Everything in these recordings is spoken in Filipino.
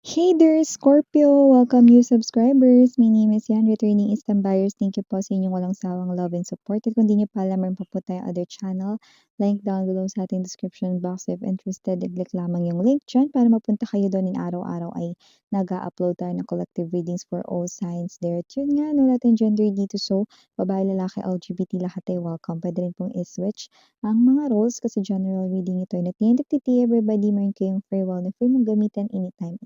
Hey there, Scorpio! Welcome new subscribers. My name is Yan, returning Eastern buyers. Thank you po sa inyong walang sawang love and support. At kung di nyo pa alam, meron pa po tayong other channel. Link down below sa ating description box. If interested, i-click lamang yung link dyan para mapunta kayo doon. In araw-araw ay nag-upload tayo ng collective readings for all signs there. At yun nga, no natin gender dito. So, babae, lalaki, LGBT, lahat ay welcome. Pwede rin pong i-switch ang mga roles kasi general reading ito. And at the end of the day, everybody, meron kayong free will na free mong gamitan anytime,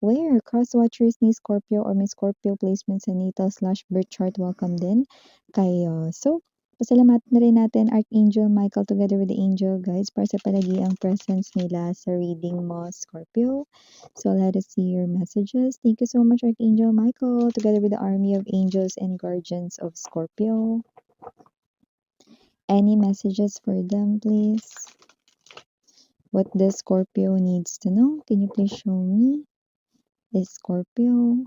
where cross-watchers ni Scorpio or may Scorpio placement sa natal/birth chart, welcome din kayo. So, pasalamatan na rin natin Archangel Michael together with the angel guides para sa palagi ang presence nila sa reading mo, Scorpio. So, let us see your messages. Thank you so much, Archangel Michael, together with the army of angels and guardians of Scorpio. Any messages for them, please? What the Scorpio needs to know? Can you please show me? Is Scorpio.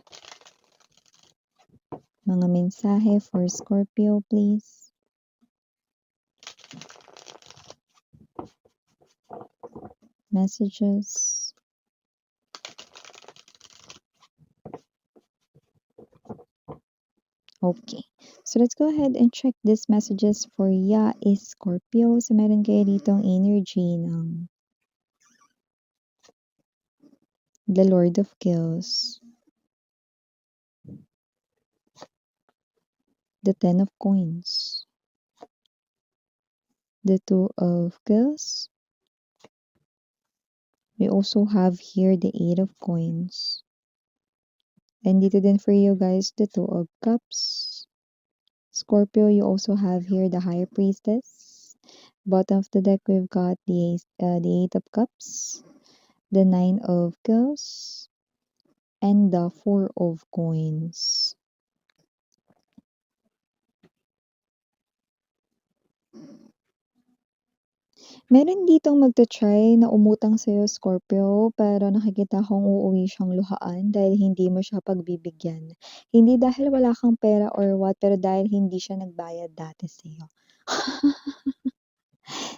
Mga mensahe for Scorpio, please. Messages. Okay. So, let's go ahead and check these messages for Ya is Scorpio. So, meron kayo ditong energy ng the Lord of Kills, the Ten of Coins, the Two of Kills. We also have here the Eight of Coins. And dito din for you guys, the Two of Cups. Scorpio, you also have here the High Priestess. Bottom of the deck, we've got the Eight of Cups, the Nine of Cups, and the Four of Coins. Meron ditong magta-try na umutang sa'yo, Scorpio, pero nakikita kong uuwi siyang luhaan dahil hindi mo siya pagbibigyan. Hindi dahil wala kang pera or what, pero dahil hindi siya nagbayad dati sa'yo.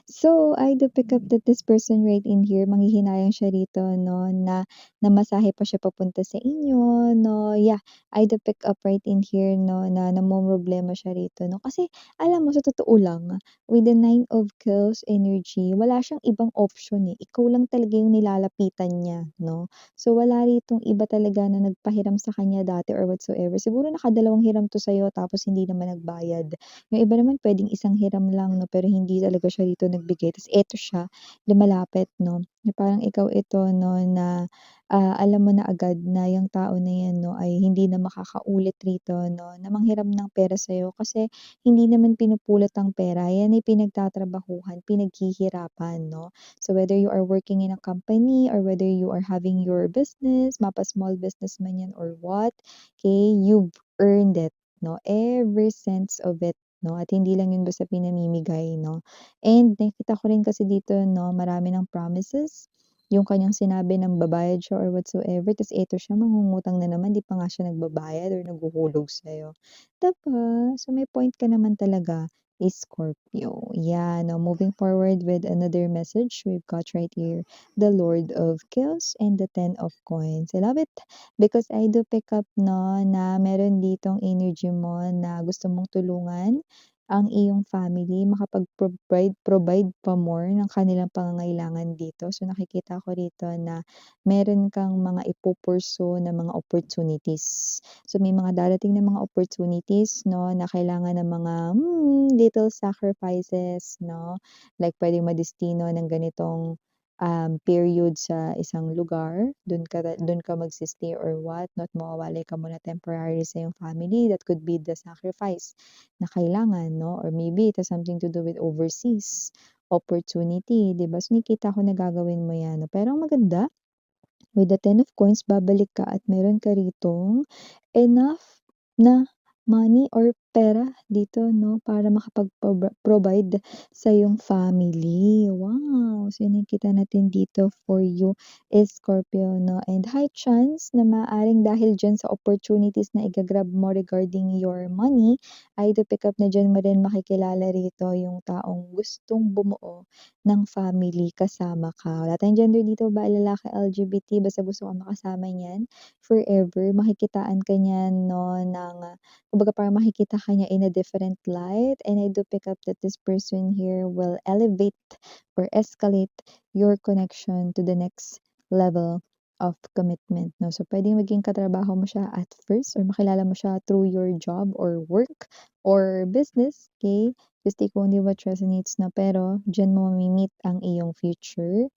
So, I do pick up that this person right in here, manghihinayang siya rito, no, na namasahe pa siya papunta sa inyo, no. Yeah, I do pick up right in here, no, na namomroblema siya rito, no. Kasi, alam mo, sa totoo lang, with the Nine of Cups energy, wala siyang ibang option eh. Ikaw lang talaga yung nilalapitan niya, no. So, wala ritong iba talaga na nagpahiram sa kanya dati or whatsoever. Siguro nakadalawang hiram to sa'yo tapos hindi naman nagbayad. Yung iba naman puwedeng isang hiram lang 'no, pero hindi talaga siya dito nagbigay ta's eto siya lumalapit 'no, na parang ikaw ito 'no na, alam mo na agad na yung tao na yan 'no ay hindi na makakaulit rito 'no, na manghiram ng pera sa'yo kasi hindi naman pinupulot ang pera, yan ay pinagtatrabahuhan, pinaghihirapan 'no. So whether you are working in a company or whether you are having your business, mapa-small business man yan or what, okay, you've earned it 'no, every cents of it. 'No, at hindi lang yun basta pinamimigay 'no. And nakita ko rin kasi dito 'no, marami ng promises, yung kanyang sinabi ng babayad siya or whatsoever ta's eto siya mangungutang na naman, 'di pa nga siya nagbabayad or naghuhulog sa'yo, 'di ba? So may point ka naman talaga, Scorpio. Yeah, now moving forward with another message, we've got right here, the Lord of Kills and the Ten of Coins. I love it because I do pick up 'no, na meron ditong energy mo na gusto mong tulungan ang iyong family makapag-provide pa more ng kanilang pangangailangan dito. So, nakikita ko rito na meron kang mga na mga opportunities. So, may mga darating na mga opportunities 'no, na kailangan ng mga, little sacrifices 'no, like puwedeng madestino ng ganitong period sa isang lugar, dun ka magsi-stay or what, 'no, at mawawalay ka muna temporarily sa iyong family. That could be the sacrifice na kailangan 'no, or maybe it has something to do with overseas opportunity, 'di ba? So, nakikita ko na gagawin mo 'yan 'no. Pero ang maganda, with the Ten of Coins, babalik ka at meron ka ritong enough na money or pera dito 'no, para provide sa iyong family. Wow! So, yung nakikita natin dito for you is Scorpio 'no, and high chance na maaaring dahil diyan sa opportunities na iga-grab mo regarding your money, ay to pick up na diyan mo rin makikilala rito yung taong gustong bumuo ng family kasama ka. Wala tayong gender dito, babae, lalaki, LGBT, basta gusto kang makasama niyan forever. Makikitaan ka niyan 'no kumbaga parang makikita ka niya in a different light, and I do pick up that this person here will elevate or escalate your connection to the next level of commitment 'no. So, puwedeng maging katrabaho mo siya at first or makilala mo siya through your job or work or business, okay? Just take only what resonates na, pero diyan mo mami-meet ang iyong future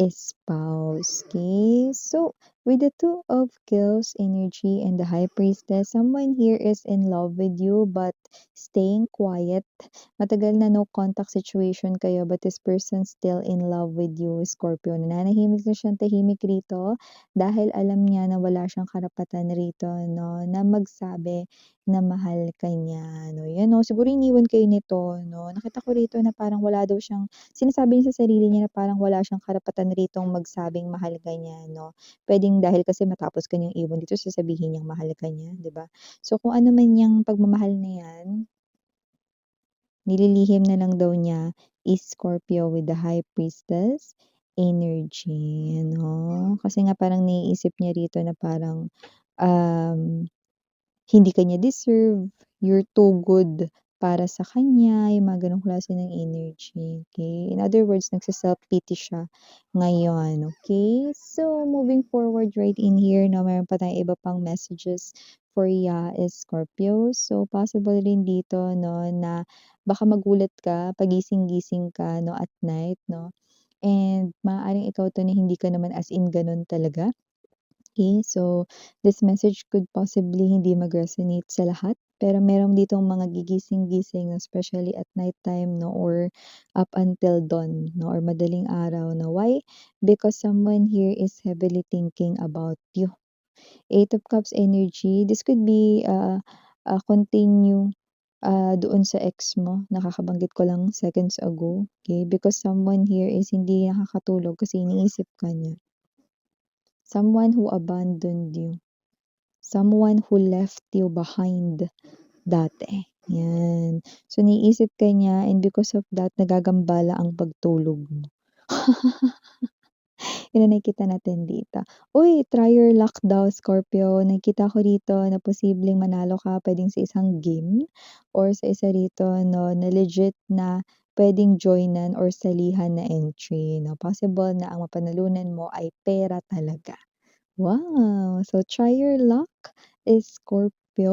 spouse, okay? So, with the Two of Kills energy and the High Priestess, someone here is in love with you but staying quiet. Matagal na no contact situation kayo but this person still in love with you, Scorpio. Nananahimik na siyang tahimik rito dahil alam niya na wala siyang karapatan rito, no, na magsabi na mahal ka niya, no. Yan, no, siguro iniwan kayo nito, no. Nakita ko rito na parang wala daw siyang, sinasabi niya sa sarili niya na parang wala siyang karapatan ritong magsabing mahal ka niya, no. Puwedeng dahil kasi matapos ka niyang iwan dito sasabihin niyang mahal ka niya, 'di ba? So, kung ano man yang pagmamahal na 'yan, nililihim na lang daw niya is Scorpio with the High Priestess energy, ano. Kasi nga parang naiisip niya rito na parang, um hindi ka niya deserve, you're too good para sa kanya, yung mga gano'ng klase ng energy, okey? In other words, nagse-self-pity siya ngayon, okey? So, moving forward right in here 'no, meron pa tayong iba pang messages for ya is Scorpio. So, possible rin dito 'no, na baka magulat ka, pagising-gising ka 'no, at night 'no, and maaaring ikaw 'to na hindi ka naman as in gano'n talaga. Okay, so this message could possibly hindi mag-resonate sa lahat, pero meron ditong mga gigising-gising especially at nighttime 'no, or up until dawn 'no, or madaling araw 'no. Why? Because someone here is heavily thinking about you. Eight of Cups energy, this could be, continue, doon sa ex mo, nakakabanggit ko lang seconds ago, okay? Because someone here is hindi nakakatulog kasi iniisip ka niya. Someone who abandoned you. Someone who left you behind dati, 'yan. So, naiisip ka niya and because of that nagagambala ang pagtulog mo. 'Yun ang nakikita natin dito. Uy, try your luck daw, Scorpio. Nakikita ko rito na posibleng manalo ka puwedeng sa isang game or sa isa rito 'no, na legit na puwedeng joinan or salihan na entry 'no. Possible na ang mapanalunan mo ay pera talaga. Wow! So, try your luck, Scorpio.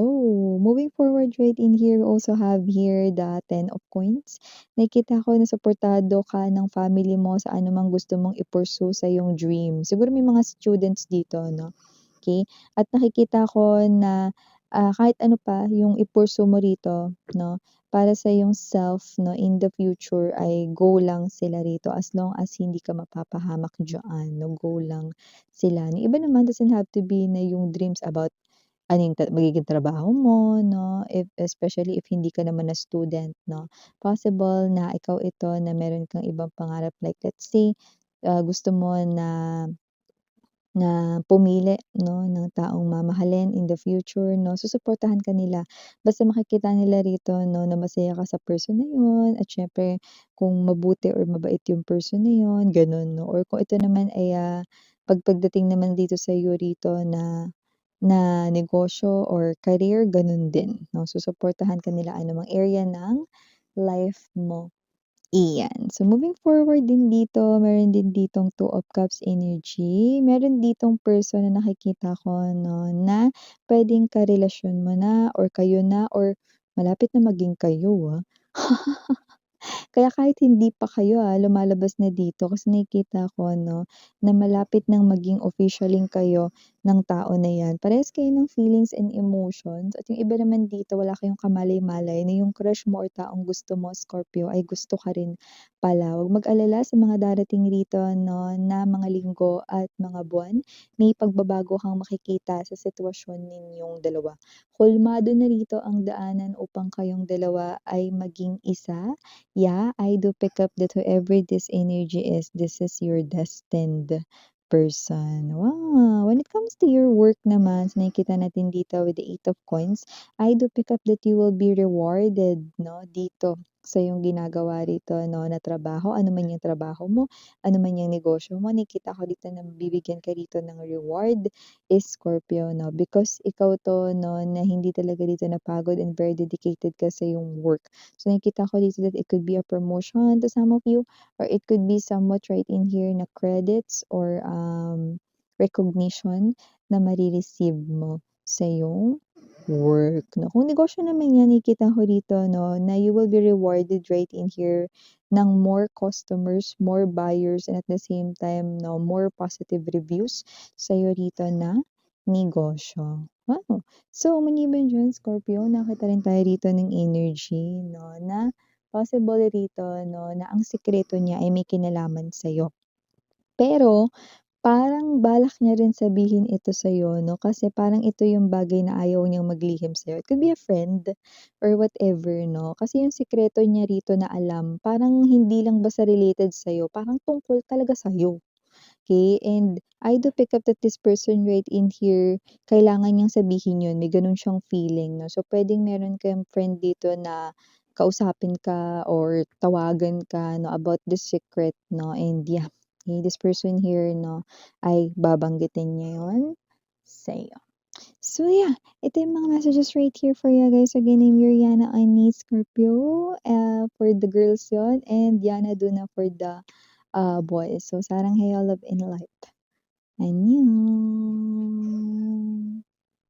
Moving forward right in here, we also have here the Ten of Coins. Nakikita ko na suportado ka ng family mo sa anumang gusto mong i-pursue sa iyong dream. Siguro may mga students dito, no? Okay? At nakikita ko na kahit ano pa yung i-pursue mo rito, no? Para sa iyong self, no, in the future ay go lang sila rito as long as hindi ka mapapahamak diyan, no? Go lang sila. Yung iba naman doesn't have to be na yung dreams about ano yung magiging trabaho mo 'no, if especially if hindi ka naman na student 'no. Possible na ikaw ito na meron kang ibang pangarap like let's say, gusto mo na na pumili 'no, ng taong mamahalin in the future 'no, susuportahan ka nila. Basta makikita nila rito 'no, na masaya ka sa person na yun at siyempre kung mabuti or mabait yung person na yun, gano'n 'no. Or kung ito naman ay, pagdating naman dito sa'yo rito na na negosyo or career, gano'n din 'no. Susuportahan ka nila anumang area ng life mo. Iyan. So, moving forward din dito, meron din ditong Two of Cups energy. Meron ditong person na nakikita ko 'no, na puwedeng karelasyon mo na or kayo na or malapit na maging kayo, Kaya kahit hindi pa kayo, lumalabas na dito kasi nakikita ko 'no, na malapit ng maging officially kayo ng tao na 'yan. Parehas kayo ng feelings and emotions at yung iba naman dito wala kayong kamalay-malay na yung crush mo or taong gusto mo, Scorpio, ay gusto ka rin pala. Huwag mag-alala sa mga darating rito 'no, na mga linggo at mga buwan. May pagbabago kang makikita sa sitwasyon ninyong dalawa. Kalmado na rito ang daanan upang kayong dalawa ay maging isa. Yeah, I do pick up that whoever this energy is, this is your destined person. Wow! When it comes to your work naman, so nakikita natin dito with the Eight of Coins, I do pick up that you will be rewarded, no, dito sa yung ginagawa rito, no, na trabaho. Ano man yung trabaho mo, ano man yung negosyo mo, nakikita ko dito na bibigyan ka dito ng reward is Scorpio, no, because ikaw to, no, na hindi talaga dito napagod and very dedicated ka sa yung work. So nakikita ko dito that it could be a promotion to some of you, or it could be somewhat right in here na credits or recognition na marireceive mo sa iyong work, 'no. Kung negosyo naman 'yan, nakikita ko dito, 'no, na you will be rewarded right in here ng more customers, more buyers, and at the same time, 'no, more positive reviews sa'yo rito na negosyo. Wow! So, maliban diyan, Scorpio, nakita rin tayo rito ng energy, 'no, na possible rito 'no, na ang sikreto niya ay may kinalaman sa'yo. Pero parang balak niya rin sabihin ito sa'yo 'no, kasi parang ito yung bagay na ayaw niyang maglihim sa'yo. It could be a friend or whatever 'no, kasi yung sikreto niya rito na alam parang hindi lang basta related sa'yo, parang tungkol talaga sa'yo. Okay, and I do pick up that this person right in here, kailangan niyang sabihin yun, may gano'n siyang feeling 'no. So, puwedeng meron kayong friend dito na kausapin ka or tawagan ka 'no, about this secret 'no, and yeah, okay, this person here 'no, ay babanggitin niya yun sa'yo. So, yeah, ito yung mga messages right here for you guys. Again, I'm Yuriana Ani Scorpio, for the girls yon, and Yana Duna for the boys. So, sarang hey, love in light. 안녕.